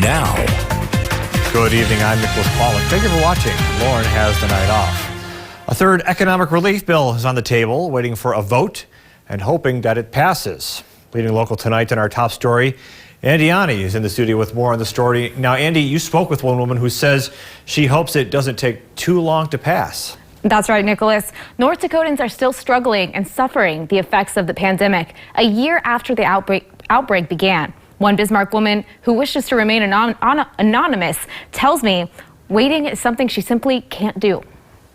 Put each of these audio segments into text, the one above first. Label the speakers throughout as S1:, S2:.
S1: now.
S2: Good evening, I'm Nicholas Pollack. Thank you for watching. Lauren has the night off. A third economic relief bill is on the table, waiting for a vote and hoping that it passes. Leading local tonight in our top story, Andy Ani is in the studio with more on the story. Now, Andy, you spoke with one woman who says she hopes it doesn't take too long to pass.
S3: That's right, Nicholas. North Dakotans are still struggling and suffering the effects of the pandemic a year after the outbreak began. One Bismarck woman who wishes to remain anonymous tells me waiting is something she simply can't do.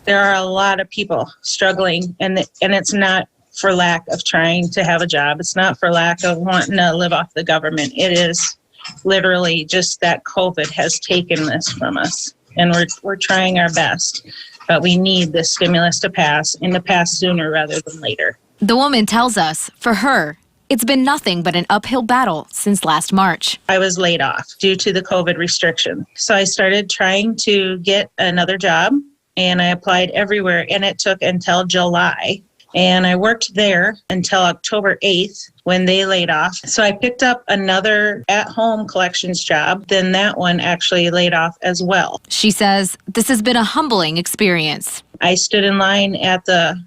S4: There are a lot of people struggling, and it's not for lack of trying to have a job. It's not for lack of wanting to live off the government. It is literally just that COVID has taken this from us, and we're trying our best. But we need this stimulus to pass, and to pass sooner rather than later.
S3: The woman tells us, for her, it's been nothing but an uphill battle since last March.
S4: I was laid off due to the COVID restriction. So I started trying to get another job, and I applied everywhere, and it took until July. And I worked there until October 8th when they laid off. So I picked up another at-home collections job. Then that one actually laid off as well.
S3: She says this has been a humbling experience.
S4: I stood in line at the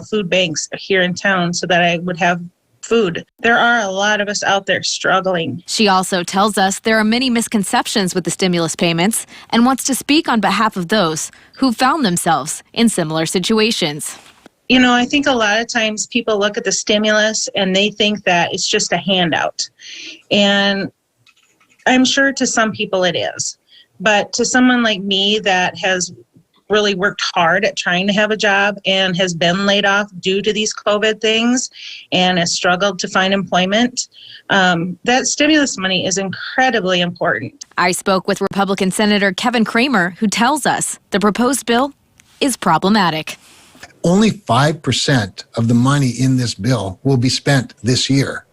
S4: food banks here in town so that I would have food. There are a lot of us out there struggling.
S3: She also tells us there are many misconceptions with the stimulus payments and wants to speak on behalf of those who found themselves in similar situations.
S4: You know, I think a lot of times people look at the stimulus and they think that it's just a handout. And I'm sure to some people it is. But to someone like me that has really worked hard at trying to have a job and has been laid off due to these COVID things and has struggled to find employment, that stimulus money is incredibly important.
S3: I spoke with Republican Senator Kevin Cramer, who tells us the proposed bill is problematic.
S5: Only 5% of the money in this bill will be spent this year.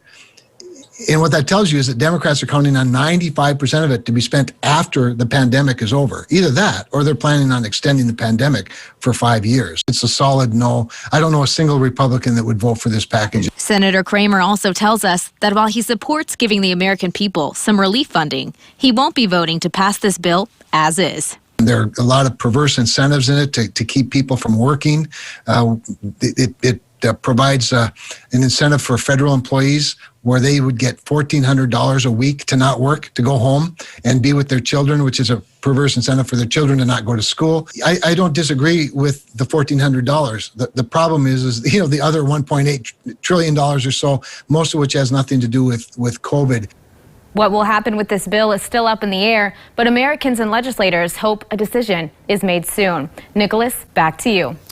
S5: And what that tells you is that Democrats are counting on 95% of it to be spent after the pandemic is over. Either that, or they're planning on extending the pandemic for 5 years. It's a solid no. I don't know a single Republican that would vote for this package.
S3: Senator Cramer also tells us that while he supports giving the American people some relief funding, he won't be voting to pass this bill as is.
S5: There are a lot of perverse incentives in it to keep people from working. It provides an incentive for federal employees where they would get $1,400 a week to not work, to go home and be with their children, which is a perverse incentive for their children to not go to school. I don't disagree with the $1,400. The problem is the other $1.8 trillion or so, most of which has nothing to do with COVID.
S3: What will happen with this bill is still up in the air, but Americans and legislators hope a decision is made soon. Nicholas, back to you.